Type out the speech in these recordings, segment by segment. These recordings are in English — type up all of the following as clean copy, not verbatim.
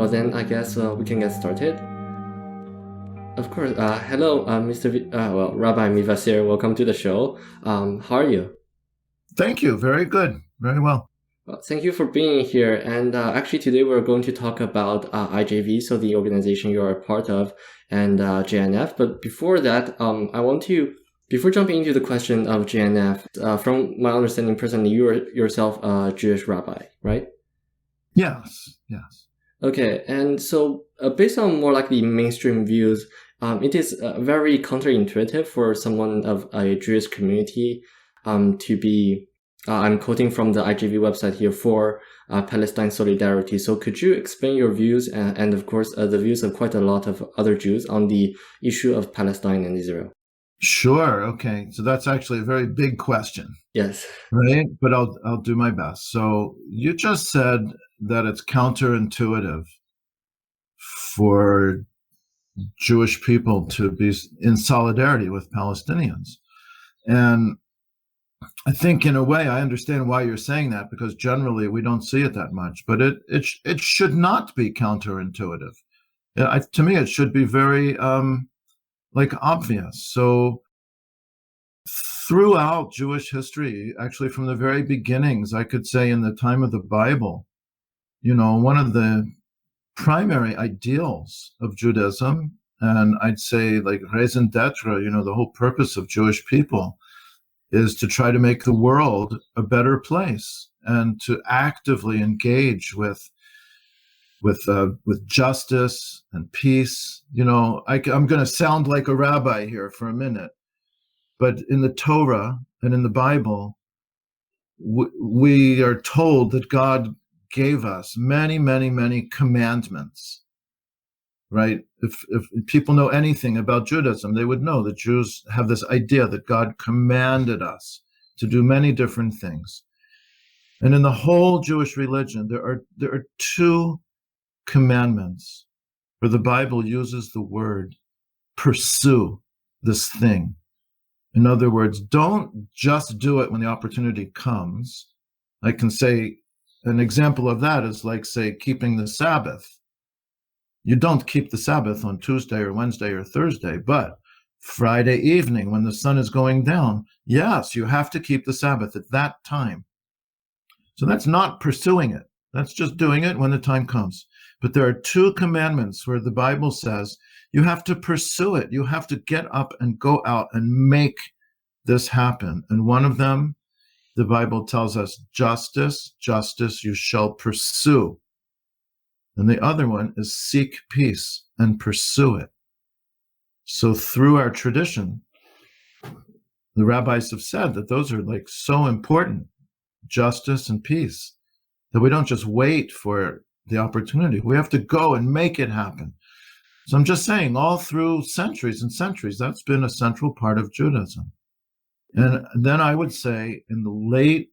Well, then I guess we can get started. Of course. Hello, Rabbi Mivasair. Welcome to the show. How are you? Thank you. Very good. Very well. Well, thank you for being here. And actually, today we're going to talk about IJV, so the organization you are a part of, and JNF. But before that, before jumping into the question of JNF, from my understanding, personally, you are yourself a Jewish rabbi, right? Yes. Yes. Okay, and so based on more like the mainstream views, it is very counterintuitive for someone of a Jewish community to be, I'm quoting from the IJV website here, for Palestine solidarity. So could you explain your views and of course, the views of quite a lot of other Jews on the issue of Palestine and Israel? Sure. Okay. So that's actually a very big question. Yes. Right. But I'll do my best. So you just said that it's counterintuitive for Jewish people to be in solidarity with Palestinians. And I think in a way I understand why you're saying that, because generally we don't see it that much, but it should not be counterintuitive. To me, it should be very obvious. So throughout Jewish history, actually from the very beginnings, I could say in the time of the Bible, one of the primary ideals of Judaism, and I'd say like raison d'etre, the whole purpose of Jewish people is to try to make the world a better place and to actively engage with justice and peace. I'm going to sound like a rabbi here for a minute, but in the Torah and in the Bible, we are told that God gave us many, many, many commandments, right? If people know anything about Judaism, they would know that Jews have this idea that God commanded us to do many different things. And in the whole Jewish religion, there are two commandments where the Bible uses the word pursue this thing. In other words, don't just do it when the opportunity comes. I can say an example of that is like, say, keeping the Sabbath. You don't keep the Sabbath on Tuesday or Wednesday or Thursday, but Friday evening when the sun is going down, yes, you have to keep the Sabbath at that time. So that's not pursuing it. That's just doing it when the time comes. But there are two commandments where the Bible says you have to pursue it. You have to get up and go out and make this happen. And one of them, the Bible tells us, justice you shall pursue. And the other one is seek peace and pursue it. So through our tradition, the rabbis have said that those are like so important, justice and peace, that we don't just wait for the opportunity. We have to go and make it happen. So I'm just saying, all through centuries and centuries, that's been a central part of Judaism. And then I would say in the late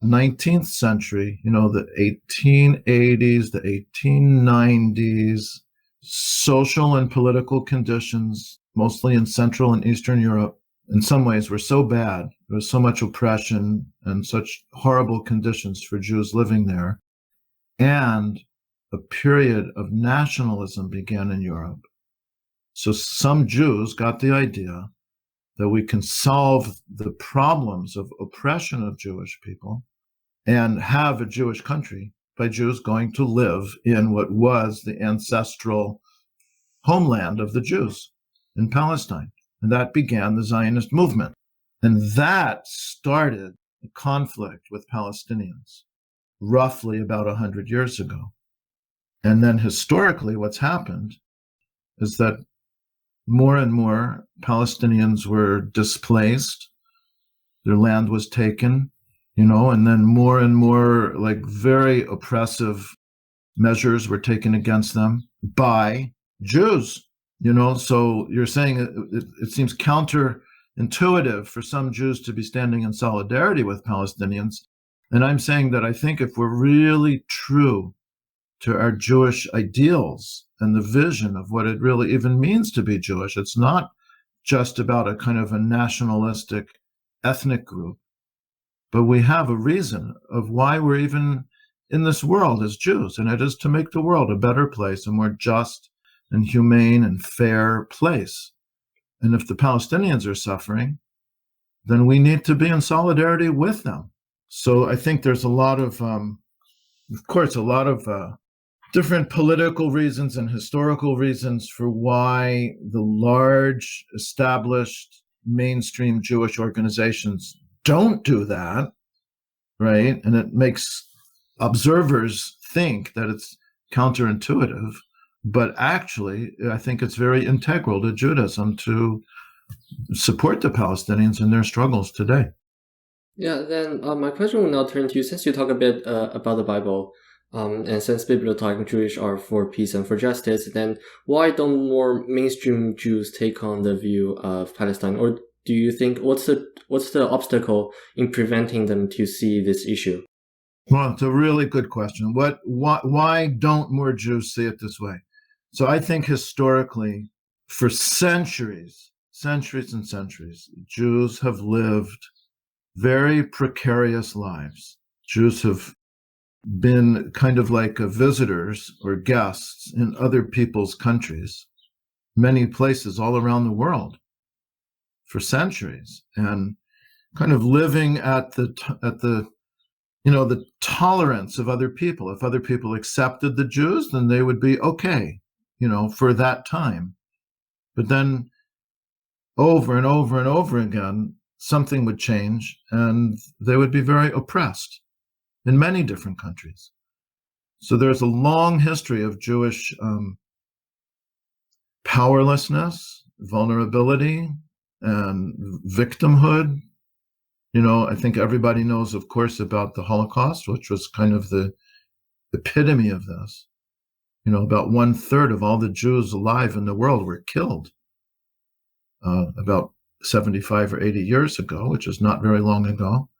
19th century, the 1880s, the 1890s, social and political conditions, mostly in Central and Eastern Europe, in some ways were so bad. There was so much oppression and such horrible conditions for Jews living there. And a period of nationalism began in Europe. So some Jews got the idea that we can solve the problems of oppression of Jewish people and have a Jewish country by Jews going to live in what was the ancestral homeland of the Jews in Palestine. And that began the Zionist movement. And that started a conflict with Palestinians roughly about 100 years ago. And then historically, what's happened is that more and more Palestinians were displaced. Their land was taken, and then more and more like very oppressive measures were taken against them by Jews, So you're saying it seems counterintuitive for some Jews to be standing in solidarity with Palestinians. And I'm saying that I think if we're really true to our Jewish ideals and the vision of what it really even means to be Jewish, it's not just about a kind of a nationalistic ethnic group, but we have a reason of why we're even in this world as Jews, and it is to make the world a better place, a more just and humane and fair place. And if the Palestinians are suffering, then we need to be in solidarity with them. So I think there's a lot of course, a lot of different political reasons and historical reasons for why the large, established, mainstream Jewish organizations don't do that, right? And it makes observers think that it's counterintuitive. But actually, I think it's very integral to Judaism to support the Palestinians in their struggles today. Yeah, then my question will now turn to you, since you talk a bit about the Bible, and since biblical Jewish are for peace and for justice, then why don't more mainstream Jews take on the view of Palestine? Or do you think, what's the obstacle in preventing them to see this issue? Well, it's a really good question. Why don't more Jews see it this way? So I think historically, for centuries and centuries, Jews have lived very precarious lives. Jews have been kind of like visitors or guests in other people's countries, many places all around the world for centuries, and kind of living at the tolerance of other people. If other people accepted the Jews, then they would be okay, for that time. But then over and over and over again, something would change and they would be very oppressed in many different countries. So there's a long history of Jewish powerlessness, vulnerability, and victimhood. I think everybody knows, of course, about the Holocaust, which was kind of the epitome of this. About 1/3 of all the Jews alive in the world were killed about 75 or 80 years ago, which is not very long ago.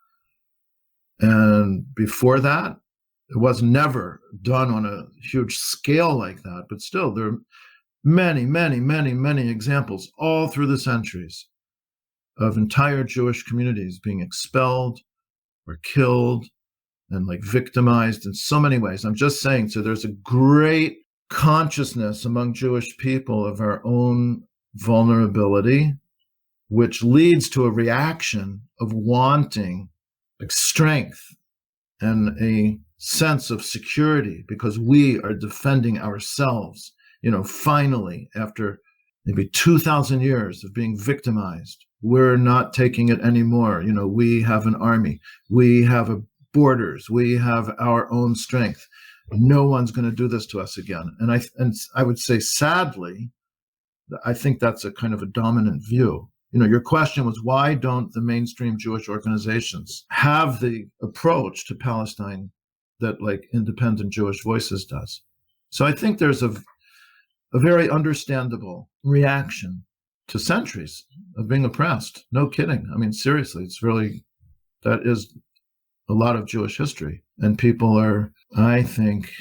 And before that, it was never done on a huge scale like that. But still, there are many, many, many, many examples all through the centuries of entire Jewish communities being expelled or killed and victimized in so many ways. I'm just saying, so there's a great consciousness among Jewish people of our own vulnerability, which leads to a reaction of wanting strength and a sense of security because we are defending ourselves, finally, after maybe 2,000 years of being victimized. We're not taking it anymore. We have an army. We have borders. We have our own strength. No one's going to do this to us again. And I would say, sadly, I think that's a kind of a dominant view. Your question was, why don't the mainstream Jewish organizations have the approach to Palestine that Independent Jewish Voices does? So I think there's a very understandable reaction to centuries of being oppressed. No kidding. I mean, seriously, that is a lot of Jewish history. And people are, I think,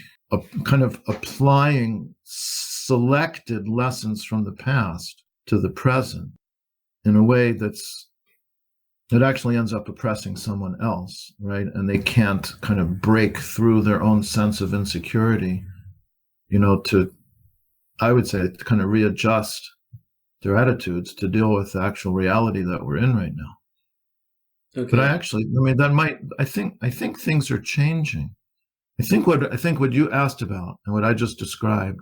kind of applying selected lessons from the past to the present in a way that actually ends up oppressing someone else, right? And they can't kind of break through their own sense of insecurity, I would say, to kind of readjust their attitudes to deal with the actual reality that we're in right now. Okay. But I think things are changing. I think what you asked about and what I just described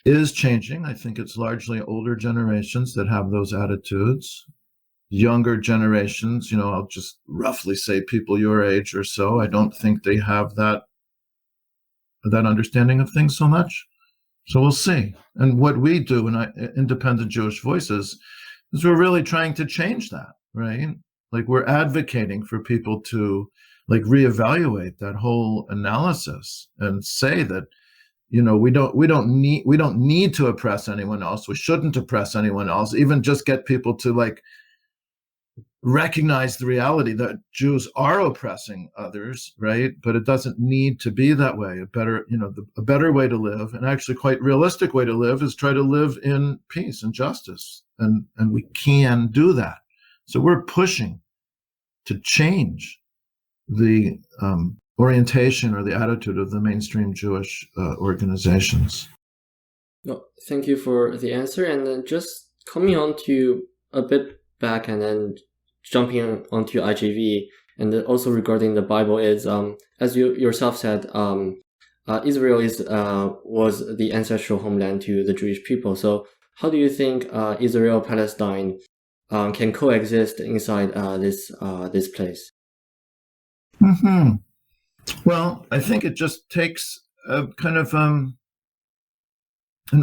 is changing. I think it's largely older generations that have those attitudes. Younger generations, I'll just roughly say people your age or so, I don't think they have that understanding of things so much. So we'll see. And what we do in Independent Jewish Voices is we're really trying to change that, right? We're advocating for people to reevaluate that whole analysis and say that, we don't need to oppress anyone else. We shouldn't oppress anyone else. Even just get people to recognize the reality that Jews are oppressing others, right? But it doesn't need to be that way. A better way to live, and actually quite realistic way to live, is try to live in peace and justice. And we can do that. So we're pushing to change the orientation or the attitude of the mainstream Jewish organizations. Well, thank you for the answer. And then just coming on to a bit back and then jumping onto IJV, and then also regarding the Bible is, as you yourself said, Israel was the ancestral homeland to the Jewish people. So how do you think Israel-Palestine can coexist inside this place? Mm-hmm. Well, I think it just takes a kind of an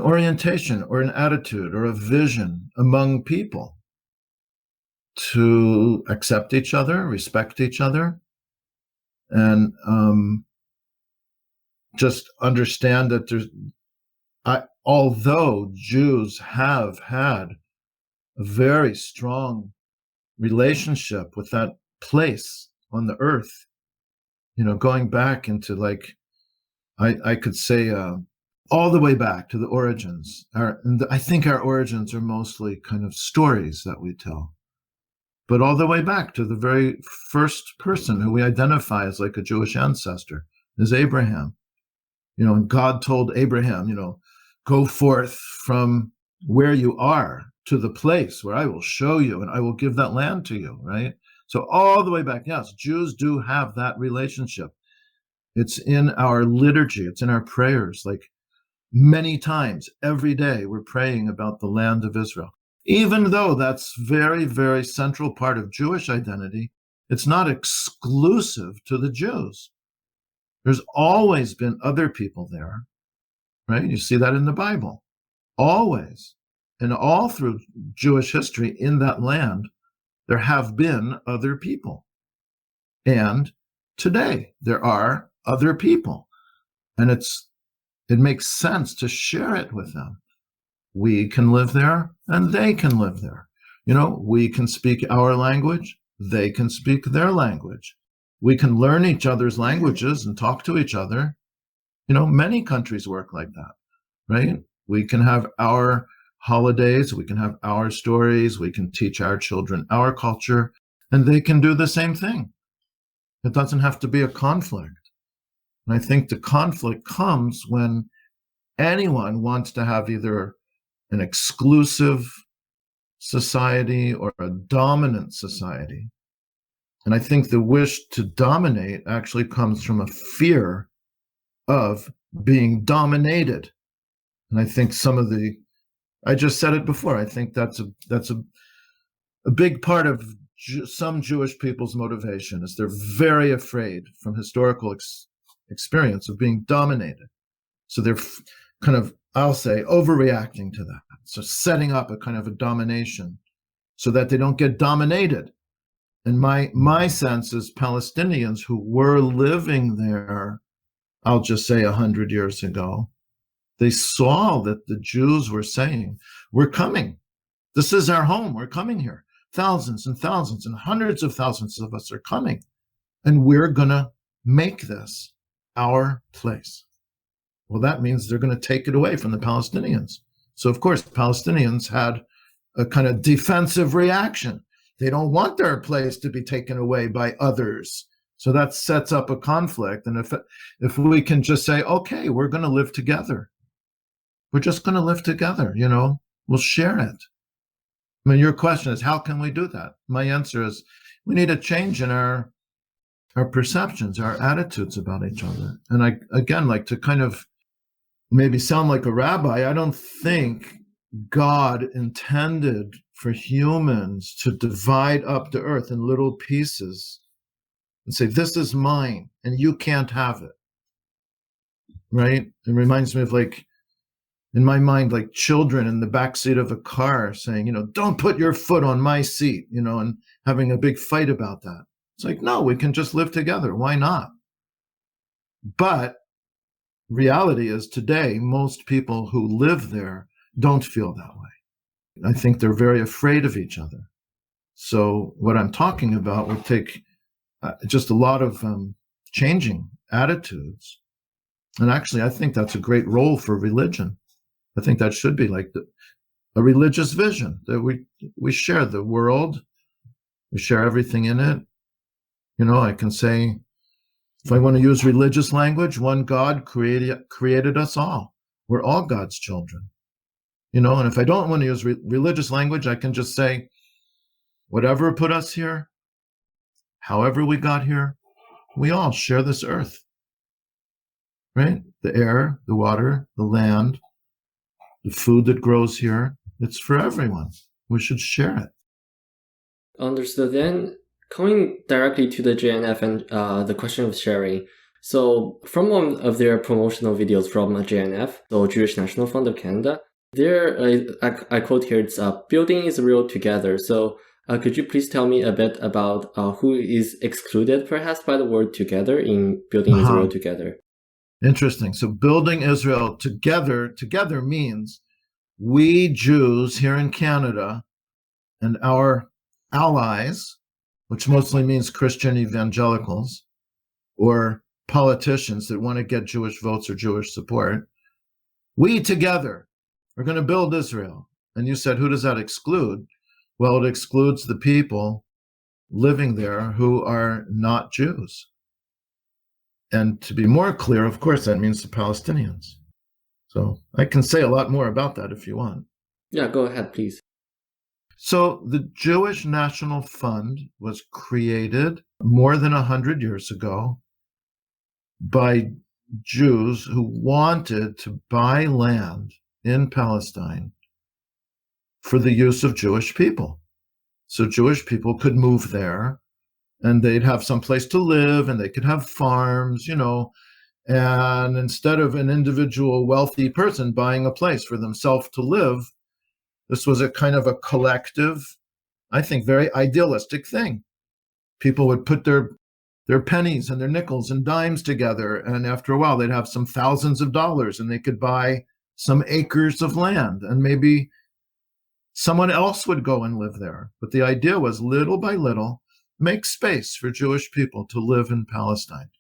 orientation or an attitude or a vision among people to accept each other, respect each other, and just understand that although Jews have had a very strong relationship with that place on the earth, going back into I could say all the way back to the origins. I think our origins are mostly kind of stories that we tell, but all the way back to the very first person who we identify as like a Jewish ancestor is Abraham. And God told Abraham, go forth from where you are to the place where I will show you and I will give that land to you, right? So all the way back, yes, Jews do have that relationship. It's in our liturgy. It's in our prayers. Like many times every day, we're praying about the land of Israel. Even though that's very, very central part of Jewish identity, it's not exclusive to the Jews. There's always been other people there, right? You see that in the Bible. Always. And all through Jewish history in that land, there have been other people. And today, there are other people. And it makes sense to share it with them. We can live there and they can live there. We can speak our language, they can speak their language. We can learn each other's languages and talk to each other. Many countries work like that, right? We can have our holidays, we can have our stories, we can teach our children our culture, and they can do the same thing. It doesn't have to be a conflict. And I think the conflict comes when anyone wants to have either an exclusive society or a dominant society. And I think the wish to dominate actually comes from a fear of being dominated. And I think I just said it before, I think that's a big part of some Jewish people's motivation is they're very afraid from historical experience of being dominated. So they're kind of, I'll say, overreacting to that. So setting up a kind of a domination so that they don't get dominated. And my sense is Palestinians who were living there, I'll just say 100 years ago, they saw that the Jews were saying, we're coming. This is our home. We're coming here. Thousands and thousands and hundreds of thousands of us are coming. And we're going to make this our place. Well, that means they're going to take it away from the Palestinians. So, of course, Palestinians had a kind of defensive reaction. They don't want their place to be taken away by others. So that sets up a conflict. And if we can just say, okay, we're going to live together. We're just going to live together, we'll share it. I mean, your question is, how can we do that? My answer is, we need a change in our perceptions, our attitudes about each other. And I, again, like to kind of maybe sound like a rabbi, I don't think God intended for humans to divide up the earth in little pieces and say, this is mine and you can't have it. Right? It reminds me of in my mind, like children in the backseat of a car saying, don't put your foot on my seat, and having a big fight about that. It's like, no, we can just live together. Why not? But reality is today, most people who live there don't feel that way. I think they're very afraid of each other. So what I'm talking about would take just a lot of changing attitudes. And actually, I think that's a great role for religion. I think that should be like a religious vision, that we share the world, we share everything in it. I can say, If I want to use religious language, one God created us all. We're all God's children. And if I don't want to use religious language, I can just say, whatever put us here, however we got here, we all share this earth, right? The air, the water, the land, the food that grows here, it's for everyone. We should share it. Understood. Then coming directly to the JNF and the question of sharing. So from one of their promotional videos from JNF, the Jewish National Fund of Canada, there, I quote here, it's building Israel together. So could you please tell me a bit about who is excluded perhaps by the word together in building Israel together? Interesting. So building Israel together means we Jews here in Canada and our allies, which mostly means Christian evangelicals or politicians that want to get Jewish votes or Jewish support, we together are going to build Israel. And you said, who does that exclude? Well, it excludes the people living there who are not Jews. And to be more clear, of course, that means the Palestinians. So I can say a lot more about that if you want. Yeah, go ahead, please. So the Jewish National Fund was created more than 100 years ago by Jews who wanted to buy land in Palestine for the use of Jewish people. So Jewish people could move there and they'd have some place to live and they could have farms, and instead of an individual wealthy person buying a place for themselves to live, this was a kind of a collective, I think, very idealistic thing. People would put their pennies and their nickels and dimes together, and after a while they'd have some thousands of dollars and they could buy some acres of land, and maybe someone else would go and live there. But the idea was, little by little, make space for Jewish people to live in Palestine.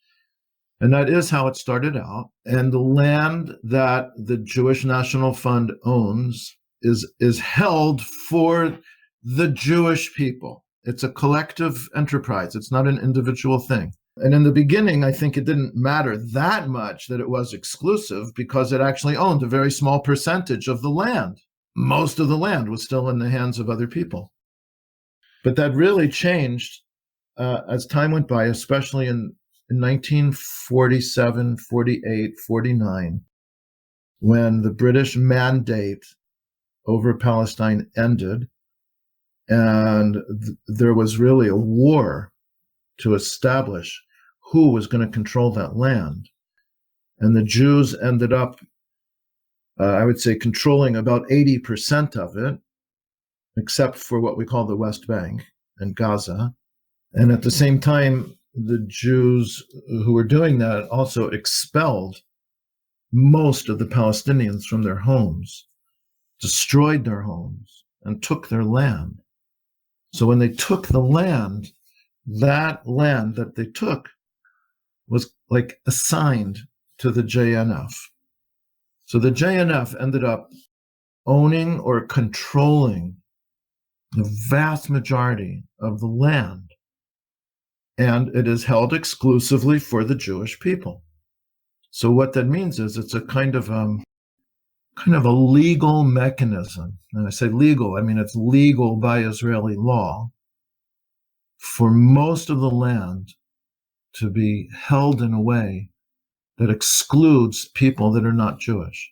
And that is how it started out. And the land that the Jewish National Fund owns is held for the Jewish people. It's a collective enterprise. It's not an individual thing. And in the beginning, I think it didn't matter that much that it was exclusive because it actually owned a very small percentage of the land. Most of the land was still in the hands of other people. But that really changed as time went by, especially in 1947, 48, 49, when the British mandate over Palestine ended, and there was really a war to establish who was going to control that land. And the Jews ended up, I would say, controlling about 80% of it, except for what we call the West Bank and Gaza. And at the same time, the Jews who were doing that also expelled most of the Palestinians from their homes, destroyed their homes, and took their land. So when they took the land, that land that they took was like assigned to the JNF. So the JNF ended up owning or controlling the vast majority of the land. And it is held exclusively for the Jewish people. So what that means is it's a kind of a legal mechanism. And I say legal, I mean it's legal by Israeli law for most of the land to be held in a way that excludes people that are not Jewish.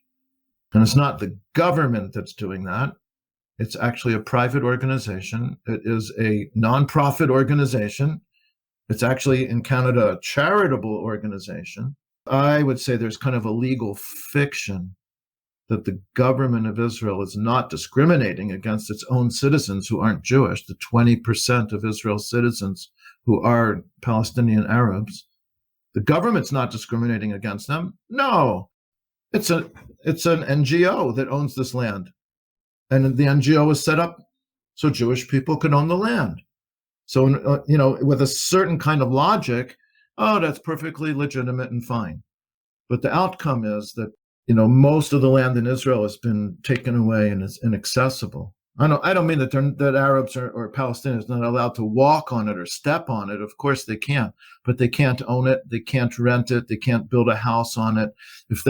And it's not the government that's doing that. It's actually a private organization. It is a nonprofit organization. It's actually, in Canada, a charitable organization. I would say there's kind of a legal fiction that the government of Israel is not discriminating against its own citizens who aren't Jewish, the 20% of Israel's citizens who are Palestinian Arabs. The government's not discriminating against them. No, it's an NGO that owns this land. And the NGO was set up so Jewish people could own the land. So, with a certain kind of logic, that's perfectly legitimate and fine. But the outcome is that, most of the land in Israel has been taken away and is inaccessible. I don't mean that Arabs or Palestinians are not allowed to walk on it or step on it. Of course they can, but they can't own it. They can't rent it. They can't build a house on it. If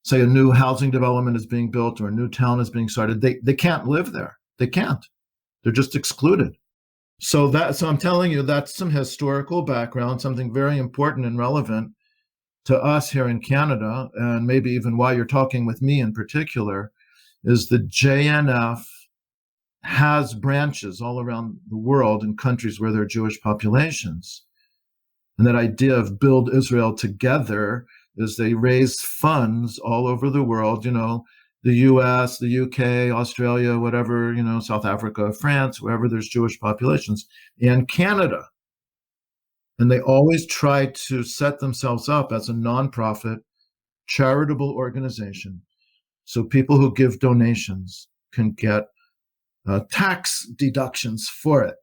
say a new housing development is being built or a new town is being started, they can't live there. They can't. They're just excluded. So I'm telling you, that's some historical background, something very important and relevant to us here in Canada, and maybe even why you're talking with me in particular, is the JNF has branches all around the world in countries where there are Jewish populations. And that idea of build Israel together is they raise funds all over the world, the US, the UK, Australia, whatever, South Africa, France, wherever there's Jewish populations, and Canada. And they always try to set themselves up as a nonprofit, charitable organization. So people who give donations can get tax deductions for it.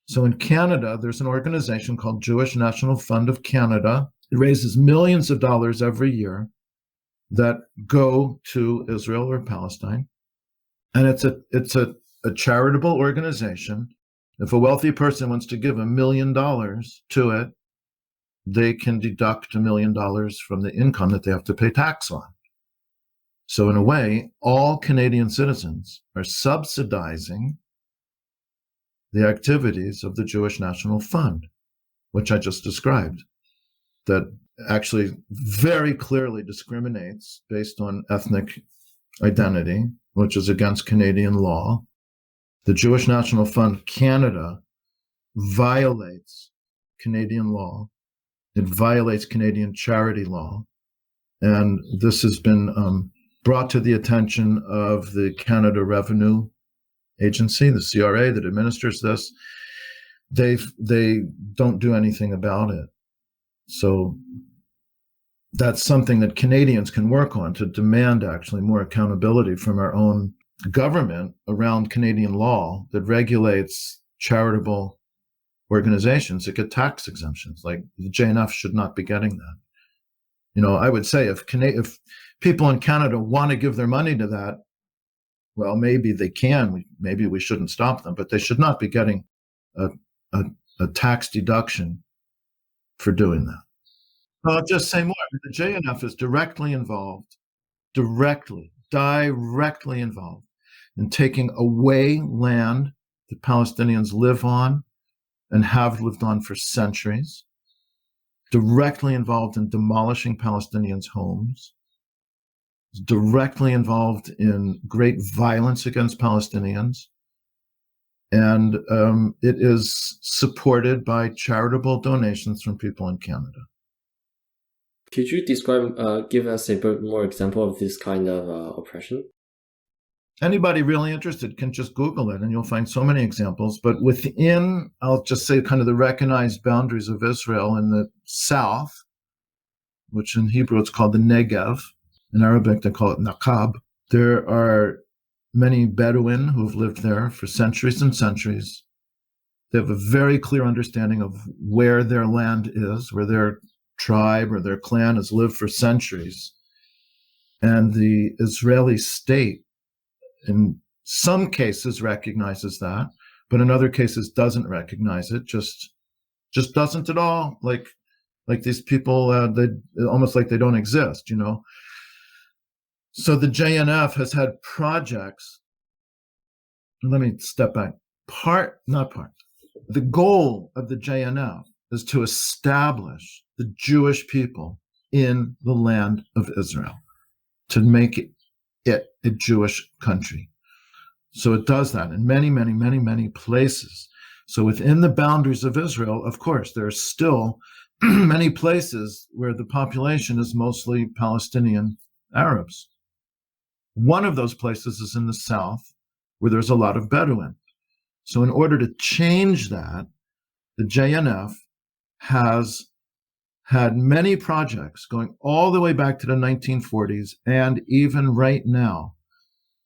So in Canada, there's an organization called Jewish National Fund of Canada. It raises millions of dollars every year that go to Israel or Palestine. And it's a charitable organization. If a wealthy person wants to give $1 million to it, they can deduct $1 million from the income that they have to pay tax on. So in a way, all Canadian citizens are subsidizing the activities of the Jewish National Fund, which I just described, that actually very clearly discriminates based on ethnic identity, which is against Canadian law. The Jewish National Fund Canada violates Canadian law. It violates Canadian charity law. And this has been brought to the attention of the Canada Revenue Agency, the CRA, that administers this. They don't do anything about it. So that's something that Canadians can work on, to demand actually more accountability from our own government around Canadian law that regulates charitable organizations that get tax exemptions. Like the JNF should not be getting that. I would say if people in Canada want to give their money to that, well, maybe they can. Maybe we shouldn't stop them, but they should not be getting a tax deduction for doing that. I'll just say more. The JNF is directly involved in taking away land that Palestinians live on and have lived on for centuries, directly involved in demolishing Palestinians' homes, directly involved in great violence against Palestinians, and it is supported by charitable donations from people in Canada. Could you give us a bit more example of this kind of oppression? Anybody really interested can just Google it and you'll find so many examples. But within, I'll just say, kind of the recognized boundaries of Israel in the south, which in Hebrew it's called the Negev, in Arabic they call it Naqab, there are many Bedouin who have lived there for centuries and centuries. They have a very clear understanding of where their land is, where their tribe or their clan has lived for centuries. And the Israeli state, in some cases, recognizes that, but in other cases doesn't recognize it, just doesn't at all. Like these people, they almost like they don't exist, So the JNF has had projects. Let me step back. The goal of the JNF is to establish the Jewish people in the land of Israel, to make it a Jewish country. So it does that in many, many, many, many places. So within the boundaries of Israel, of course, there are still many places where the population is mostly Palestinian Arabs. One of those places is in the south, where there's a lot of Bedouin. So in order to change that, the JNF has had many projects going all the way back to the 1940s and even right now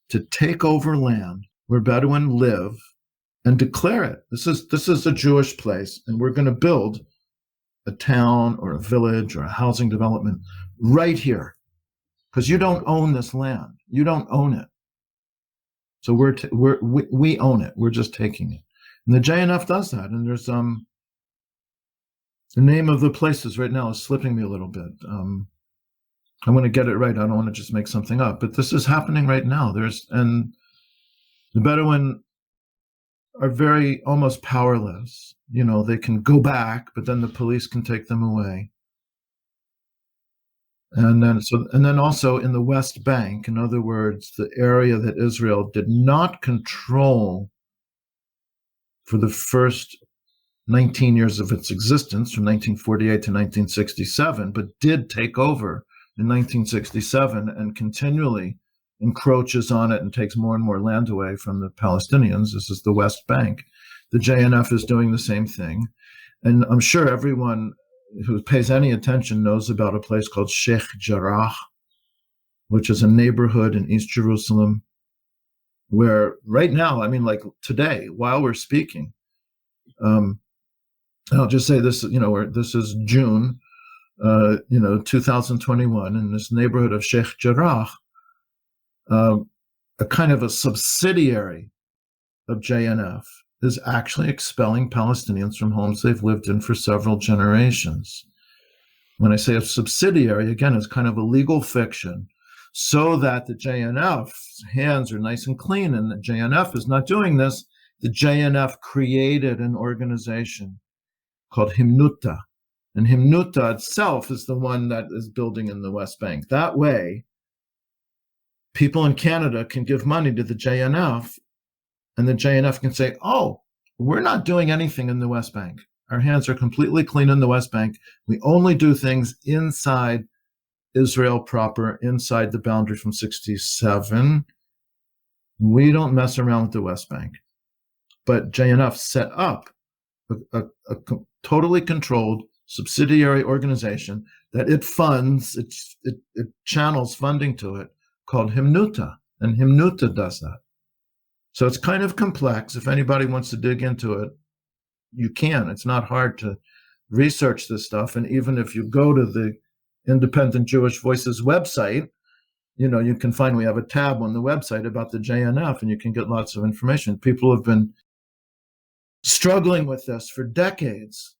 to take over land where Bedouin live and declare it. This is a Jewish place, and we're going to build a town or a village or a housing development right here, because you don't own this land. You don't own it. So we own it. We're just taking it. And the JNF does that. And there's the name of the places right now is slipping me a little bit. I want to get it right. I don't want to just make something up. But this is happening right now. And the Bedouin are very almost powerless. They can go back, but then the police can take them away. And then also in the West Bank, in other words, the area that Israel did not control for the first 19 years of its existence, from 1948 to 1967, but did take over in 1967 and continually encroaches on it and takes more and more land away from the Palestinians. This is the West Bank. The JNF is doing the same thing. And I'm sure everyone who pays any attention knows about a place called Sheikh Jarrah, which is a neighborhood in East Jerusalem, where right now, like today, while we're speaking, I'll just say this, this is June, 2021, in this neighborhood of Sheikh Jarrah, a kind of a subsidiary of JNF is actually expelling Palestinians from homes they've lived in for several generations. When I say a subsidiary, again, it's kind of a legal fiction, so that the JNF's hands are nice and clean, and the JNF is not doing this. The JNF created an organization called Himnuta, and Himnuta itself is the one that is building in the West Bank. That way, people in Canada can give money to the JNF, and the JNF can say, oh, we're not doing anything in the West Bank. Our hands are completely clean in the West Bank. We only do things inside Israel proper, inside the boundary from 67. We don't mess around with the West Bank. But JNF set up a totally controlled subsidiary organization that it funds, it channels funding to it, called Himnuta, and Himnuta does that. So it's kind of complex. If anybody wants to dig into it, you can. It's not hard to research this stuff. And even if you go to the Independent Jewish Voices website, you can find, we have a tab on the website about the JNF, and you can get lots of information. People have been struggling with this for decades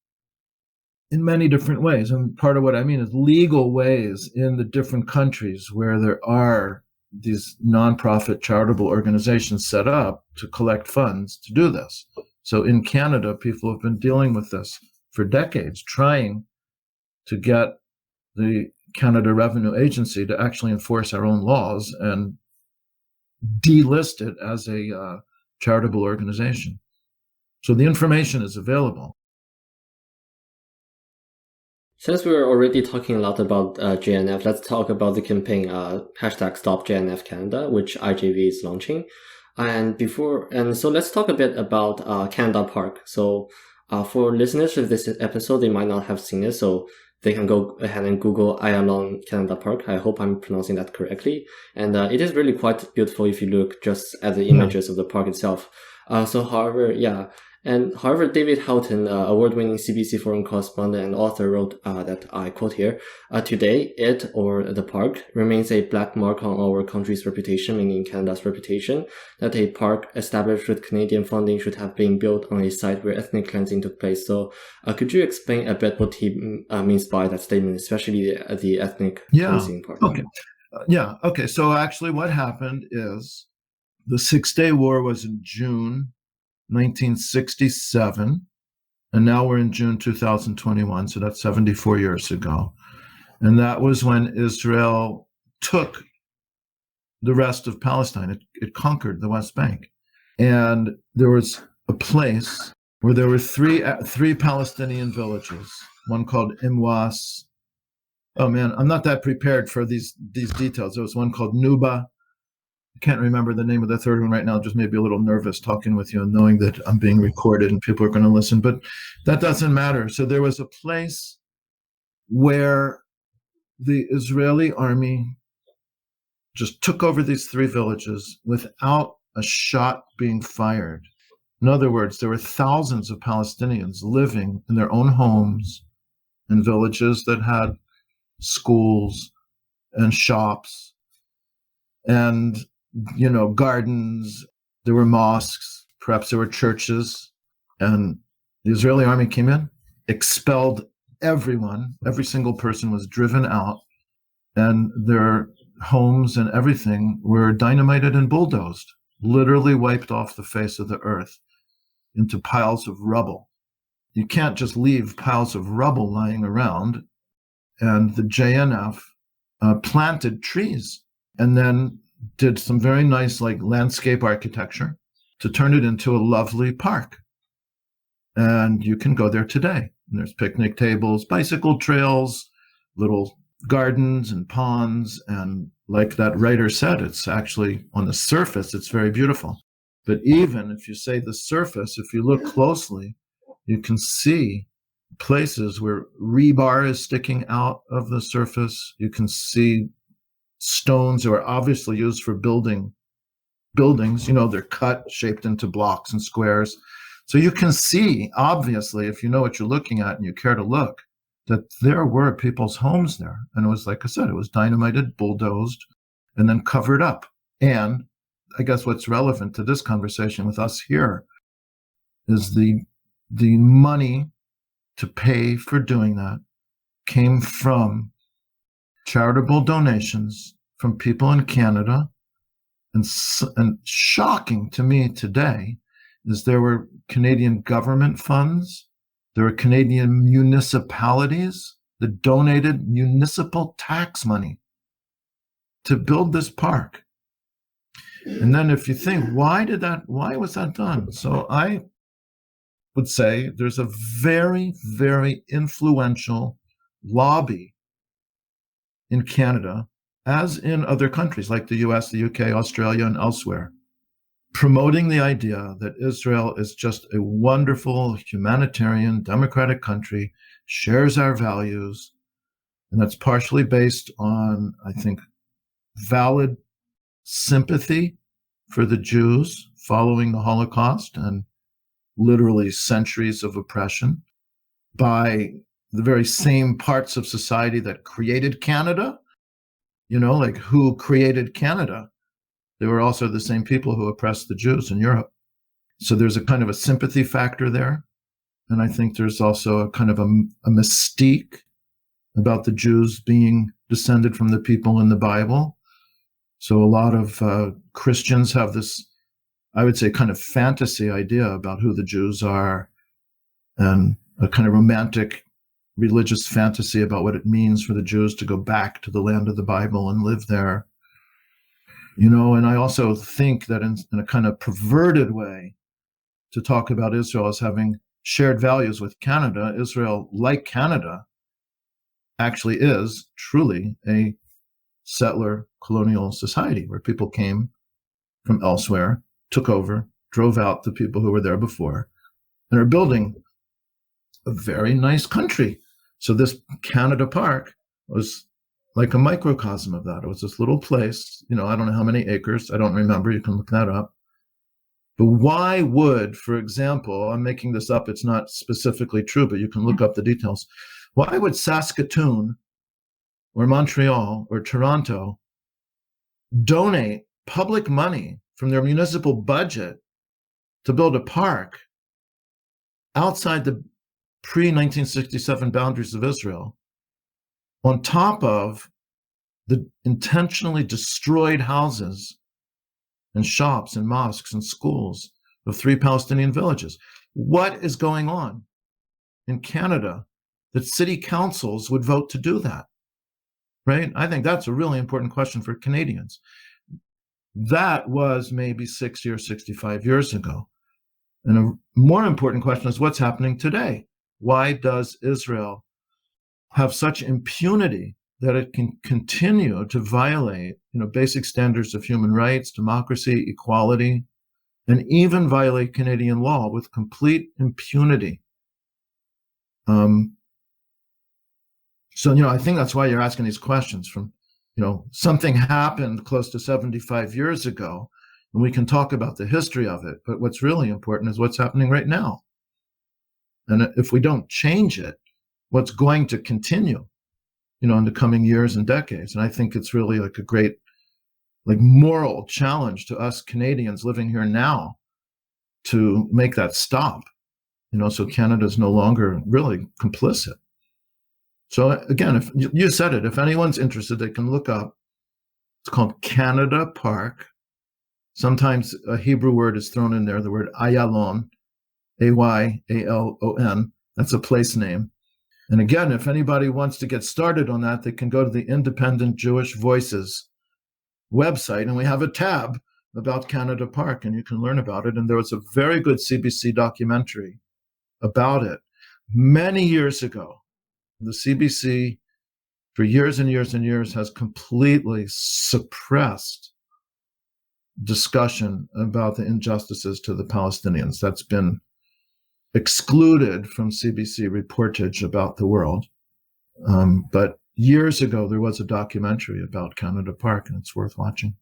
in many different ways. And part of what I mean is legal ways in the different countries where there are these nonprofit charitable organizations set up to collect funds to do this. So in Canada, people have been dealing with this for decades, trying to get the Canada Revenue Agency to actually enforce our own laws and delist it as a charitable organization. So the information is available. Since we're already talking a lot about JNF, let's talk about the campaign hashtag Stop JNF Canada, which IJV is launching. And so let's talk a bit about Canada Park. So for listeners of this episode, they might not have seen it, so they can go ahead and Google Ayalon Canada Park. I hope I'm pronouncing that correctly. And it is really quite beautiful if you look just at the images of the park itself. However, David Houghton, award-winning CBC foreign correspondent and author, wrote that, I quote here, today, it, or the park, remains a black mark on our country's reputation, meaning Canada's reputation, that a park established with Canadian funding should have been built on a site where ethnic cleansing took place. So could you explain a bit what he means by that statement, especially the ethnic cleansing part? Okay. So actually what happened is the SixDay War was in June 1967, and now we're in June 2021, so that's 74 years ago. And that was when Israel took the rest of Palestine. It conquered the West Bank. And there was a place where there were three Palestinian villages, one called Imwas. Oh man, I'm not that prepared for these details. There was one called Nuba. Can't remember the name of the third one right now, just maybe a little nervous talking with you and knowing that I'm being recorded and people are going to listen, but that doesn't matter. So there was a place where the Israeli army just took over these three villages without a shot being fired. In other words, there were thousands of Palestinians living in their own homes in villages that had schools and shops and gardens there were mosques, perhaps there were churches, and the Israeli army came in, expelled everyone. Every single person was driven out, and their homes and everything were dynamited and bulldozed, literally wiped off the face of the earth into piles of rubble. You can't just leave piles of rubble lying around. And the JNF planted trees and then did some very nice landscape architecture to turn it into a lovely park. And you can go there today. And there's picnic tables, bicycle trails, little gardens and ponds. And like that writer said, it's actually on the surface, it's very beautiful. But even if you say the surface, if you look closely, you can see places where rebar is sticking out of the surface. You can see stones that are obviously used for buildings. They're cut, shaped into blocks and squares. So you can see, obviously, if you know what you're looking at and you care to look, that there were people's homes there. And it was, like I said, it was dynamited, bulldozed, and then covered up. And I guess what's relevant to this conversation with us here is the money to pay for doing that came from charitable donations from people in Canada. And shocking to me today is there were Canadian government funds, there were Canadian municipalities that donated municipal tax money to build this park. And then if you think, why was that done? So I would say there's a very, very influential lobby in Canada, as in other countries like the US, the UK, Australia, and elsewhere, promoting the idea that Israel is just a wonderful, humanitarian, democratic country, shares our values, and that's partially based on, I think, valid sympathy for the Jews following the Holocaust and literally centuries of oppression by the very same parts of society that created Canada. Like who created Canada? They were also the same people who oppressed the Jews in Europe. So there's a kind of a sympathy factor there. And I think there's also a kind of a mystique about the Jews being descended from the people in the Bible. So a lot of Christians have this, I would say, kind of fantasy idea about who the Jews are, and a kind of romantic religious fantasy about what it means for the Jews to go back to the land of the Bible and live there. And I also think that in a kind of perverted way, to talk about Israel as having shared values with Canada, Israel, like Canada, actually is truly a settler colonial society where people came from elsewhere, took over, drove out the people who were there before, and are building a very nice country. So this Canada Park was like a microcosm of that. It was this little place, I don't know how many acres, I don't remember, you can look that up. But why would, for example, I'm making this up, it's not specifically true, but you can look up the details. Why would Saskatoon or Montreal or Toronto donate public money from their municipal budget to build a park outside the pre-1967 boundaries of Israel, on top of the intentionally destroyed houses and shops and mosques and schools of 3 Palestinian villages? What is going on in Canada that city councils would vote to do that? Right? I think that's a really important question for Canadians. That was maybe 60 or 65 years ago. And a more important question is what's happening today? Why does Israel have such impunity that it can continue to violate, basic standards of human rights, democracy, equality, and even violate Canadian law with complete impunity? So, I think that's why you're asking these questions. From, something happened close to 75 years ago, and we can talk about the history of it. But what's really important is what's happening right now. And if we don't change it, what's going to continue, in the coming years and decades? And I think it's really like a great like moral challenge to us Canadians living here now to make that stop, so Canada's no longer really complicit. So again, if you said it, if anyone's interested, they can look up. It's called Canada Park. Sometimes a Hebrew word is thrown in there, the word Ayalon, Ayalon. That's a place name. And again, if anybody wants to get started on that, they can go to the Independent Jewish Voices website, and we have a tab about Canada Park, and you can learn about it. And there was a very good CBC documentary about it many years ago. The CBC, for years and years and years, has completely suppressed discussion about the injustices to the Palestinians. That's been excluded from CBC reportage about the world. But years ago, there was a documentary about Canada Park, and it's worth watching.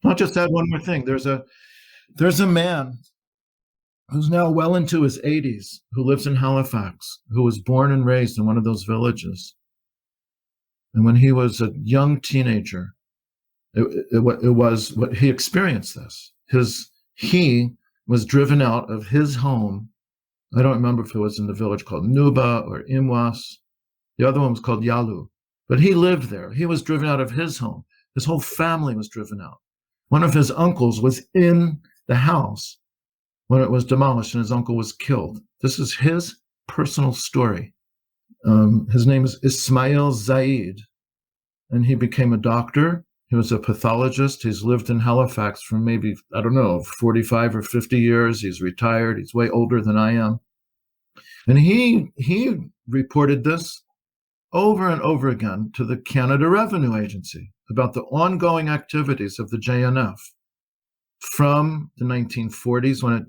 I'll just add one more thing. There's a man who's now well into his 80s, who lives in Halifax, who was born and raised in one of those villages. And when he was a young teenager, it was what he experienced this. He was driven out of his home. I don't remember if it was in the village called Nuba or Imwas. The other one was called Yalu. But he lived there. He was driven out of his home. His whole family was driven out. One of his uncles was in the house when it was demolished and his uncle was killed. This is his personal story. His name is Ismail Zaid, and he became a doctor. He was a pathologist. He's lived in Halifax for maybe, 45 or 50 years. He's retired. He's way older than I am. And he reported this over and over again to the Canada Revenue Agency about the ongoing activities of the JNF from the 1940s, when it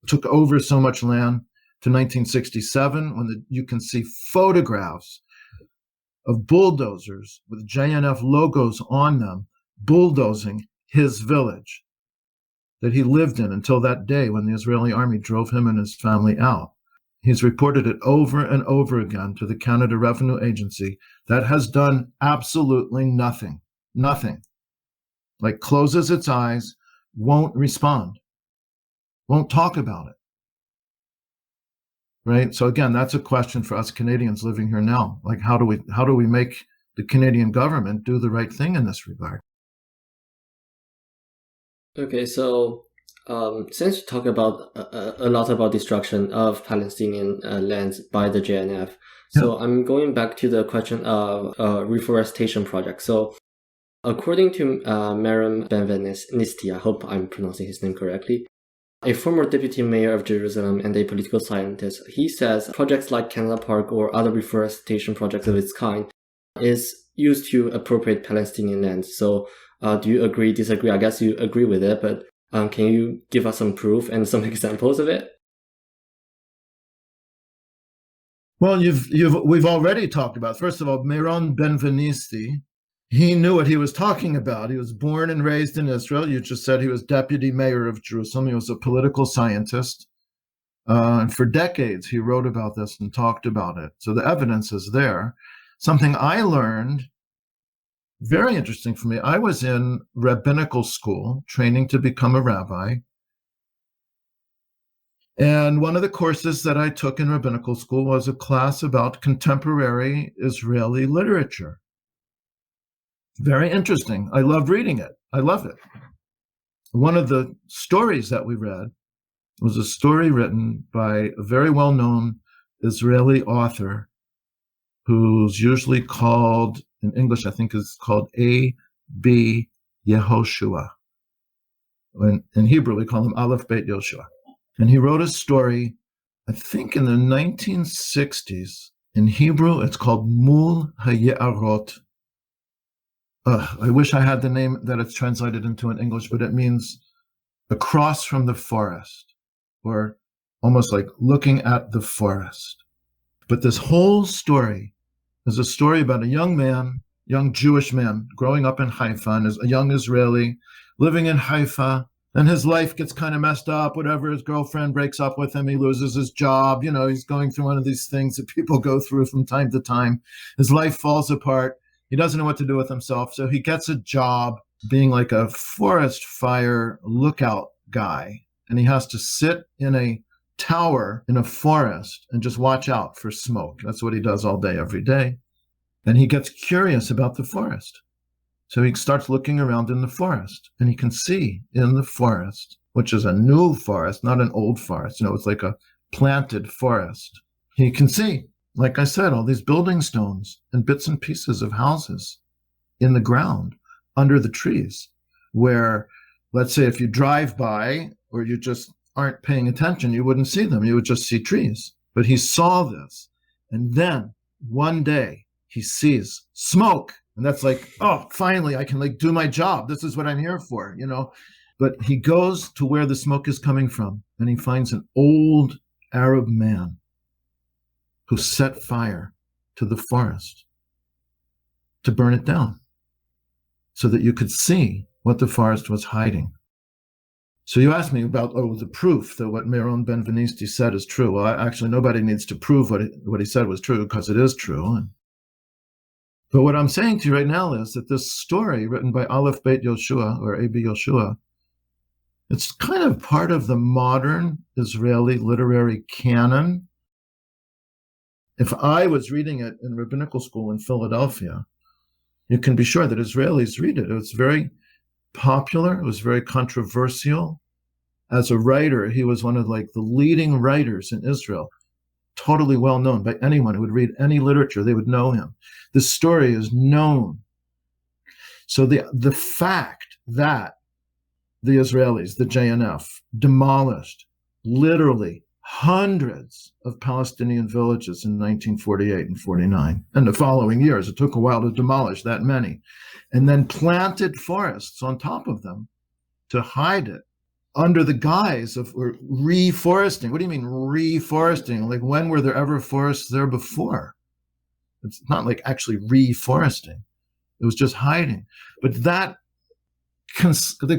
took over so much land, to 1967, when you can see photographs of bulldozers with JNF logos on them, bulldozing his village that he lived in until that day when the Israeli army drove him and his family out. He's reported it over and over again to the Canada Revenue Agency that has done absolutely nothing. Nothing. Like closes its eyes, won't respond, won't talk about it. Right? So again, that's a question for us Canadians living here now. Like, how do we make the Canadian government do the right thing in this regard? Okay, so since you talk about a lot about destruction of Palestinian lands by the JNF, so I'm going back to the question of reforestation project. So according to Merem Benvenisti, I hope I'm pronouncing his name correctly, a former deputy mayor of Jerusalem and a political scientist, he says projects like Canada Park or other reforestation projects of its kind is used to appropriate Palestinian lands. So do you agree, disagree? I guess you agree with it, but can you give us some proof and some examples of it? Well, we've already talked about, first of all, Merem Benvenisti. He knew what he was talking about. He was born and raised in Israel. You just said he was deputy mayor of Jerusalem. He was a political scientist. And for decades, he wrote about this and talked about it. So the evidence is there. Something I learned, very interesting for me, I was in rabbinical school, training to become a rabbi. And one of the courses that I took in rabbinical school was a class about contemporary Israeli literature. Very interesting. I love reading it. I love it. One of the stories that we read was a story written by a very well-known Israeli author who's usually called, in English, I think is called A.B. Yehoshua. In Hebrew, we call him Aleph Beit Yehoshua. And he wrote a story, I think in the 1960s. In Hebrew, it's called Mul HaYe'arot. I wish I had the name that it's translated into in English, but it means across from the forest, or almost like looking at the forest. But this whole story is a story about a young Jewish man growing up in Haifa, and as a young Israeli living in Haifa, and his life gets kind of messed up, whatever. His girlfriend breaks up with him. He loses his job. He's going through one of these things that people go through from time to time. His life falls apart. He doesn't know what to do with himself. So he gets a job being like a forest fire lookout guy. And he has to sit in a tower in a forest and just watch out for smoke. That's what he does all day, every day. And he gets curious about the forest. So he starts looking around in the forest, and he can see in the forest, which is a new forest, not an old forest. It's like a planted forest. He can see, like I said, all these building stones and bits and pieces of houses in the ground under the trees, where, let's say, if you drive by or you just aren't paying attention, you wouldn't see them. You would just see trees. But he saw this. And then one day he sees smoke. And that's like, oh, finally, I can do my job. This is what I'm here for, But he goes to where the smoke is coming from, and he finds an old Arab man who set fire to the forest to burn it down so that you could see what the forest was hiding. So you asked me about, the proof that what Meron Benvenisti said is true. Well, actually, nobody needs to prove what he said was true, because it is true. But what I'm saying to you right now is that this story written by Aleph Beit Yehoshua, or A.B. Yehoshua, it's kind of part of the modern Israeli literary canon. If I was reading it in rabbinical school in Philadelphia, you can be sure that Israelis read it. It was very popular. It was very controversial. As a writer, he was one of the leading writers in Israel. Totally well known by anyone who would read any literature. They would know him. This story is known. So the fact that the Israelis, the JNF, demolished literally hundreds of Palestinian villages in 1948 and 49, and the following years, it took a while to demolish that many, and then planted forests on top of them to hide it, under the guise of reforesting. What do you mean reforesting? When were there ever forests there before? It's not actually reforesting. It was just hiding. But the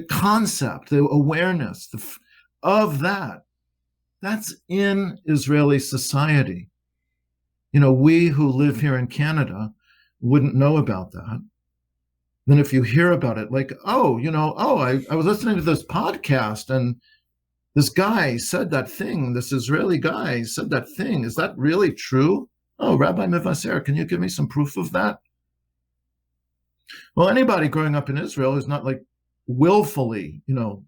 concept, the awareness of that's in Israeli society. We who live here in Canada wouldn't know about that. Then if you hear about it, I was listening to this podcast and this guy said that thing, this Israeli guy said that thing. Is that really true? Oh, Rabbi Mivasair, can you give me some proof of that? Well, anybody growing up in Israel is not willfully,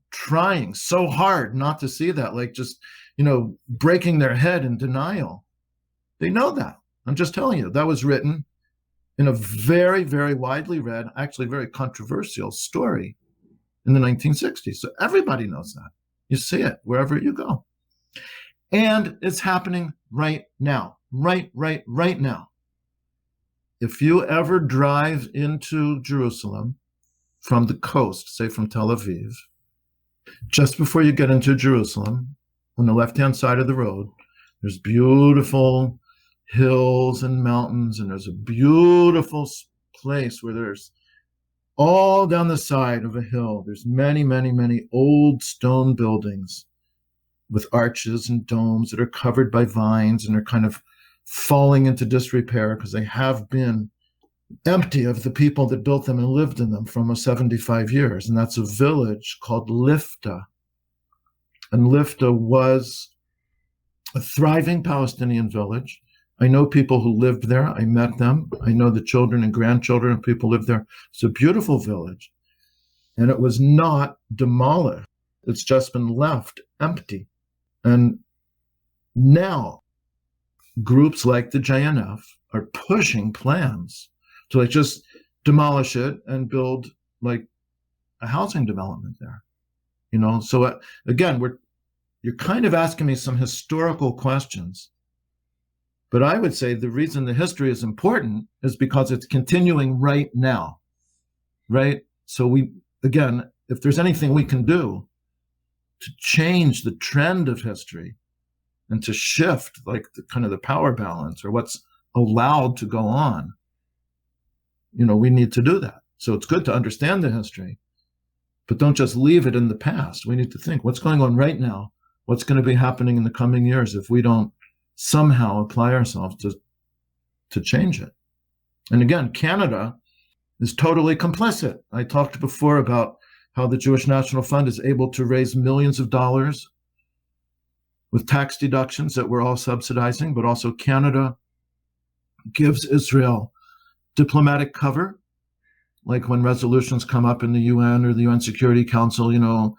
trying so hard not to see that, just, breaking their head in denial. They know that. I'm just telling you, that was written in a very, very widely read, actually very controversial story in the 1960s. So everybody knows that. You see it wherever you go. And it's happening right now, right now. If you ever drive into Jerusalem from the coast, say from Tel Aviv, just before you get into Jerusalem, on the left-hand side of the road, there's beautiful hills and mountains, and there's a beautiful place where there's all down the side of a hill, there's many, many, many old stone buildings with arches and domes that are covered by vines, and they're kind of falling into disrepair because they have been empty of the people that built them and lived in them for almost 75 years. And that's a village called Lifta. And Lifta was a thriving Palestinian village. I know people who lived there. I met them. I know the children and grandchildren of people who lived there. It's a beautiful village. And it was not demolished. It's just been left empty. And now groups like the JNF are pushing plans to just demolish it and build a housing development there. So again, you're kind of asking me some historical questions. But I would say the reason the history is important is because it's continuing right now, right? So again, if there's anything we can do to change the trend of history and to shift the power balance or what's allowed to go on, we need to do that. So it's good to understand the history, but don't just leave it in the past. We need to think what's going on right now, what's going to be happening in the coming years if we don't somehow apply ourselves to change it. And again, Canada is totally complicit. I talked before about how the Jewish National Fund is able to raise millions of dollars with tax deductions that we're all subsidizing, but also Canada gives Israel diplomatic cover, like when resolutions come up in the UN or the UN Security Council,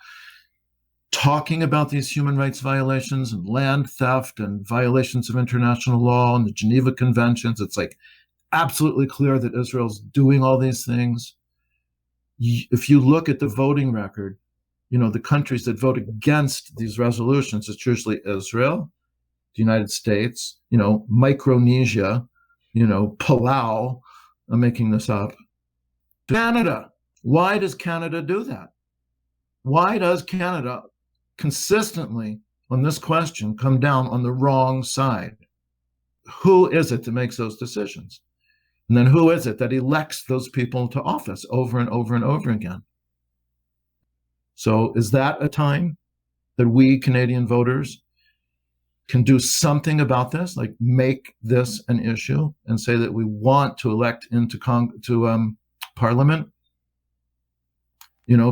talking about these human rights violations and land theft and violations of international law and the Geneva Conventions. It's like absolutely clear that Israel's doing all these things. If you look at the voting record, the countries that vote against these resolutions, it's usually Israel, the United States, Micronesia, Palau, I'm making this up, Canada. Why does Canada do that? Why does Canada consistently on this question come down on the wrong side? Who is it that makes those decisions? And then who is it that elects those people to office over and over and over again? So is that a time that we Canadian voters can do something about this, like make this an issue and say that we want to elect into Parliament,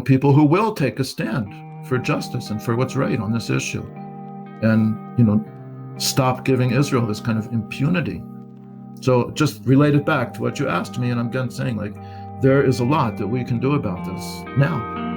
people who will take a stand for justice and for what's right on this issue, and stop giving Israel this kind of impunity. So just relate it back to what you asked me, and I'm again saying, there is a lot that we can do about this now.